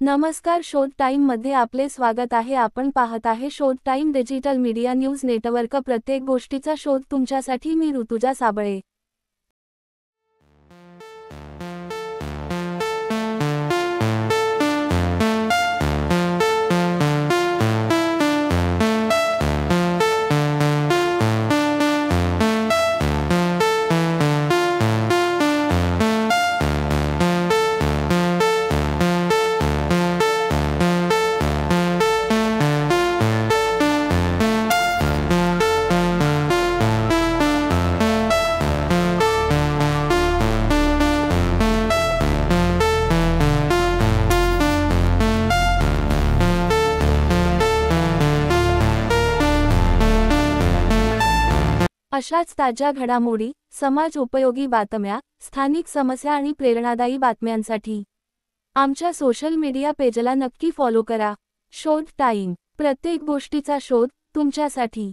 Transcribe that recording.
नमस्कार, शोध टाइम मध्ये आपले स्वागत आहे। आपण पाहत आहे शोध time digital media news network. प्रत्येक गोष्टीचा शोध तुमच्यासाठी। मी ऋतुजा साबळे। अशाच ताज्या घडामोडी, समाज उपयोगी बातम्या, स्थानिक समस्या आणि प्रेरणादायी बातम्यांसाठी आमच्या सोशल मीडिया पेजला नक्की फॉलो करा। शोध टाइम, प्रत्येक गोष्टीचा शोध तुमच्यासाठी।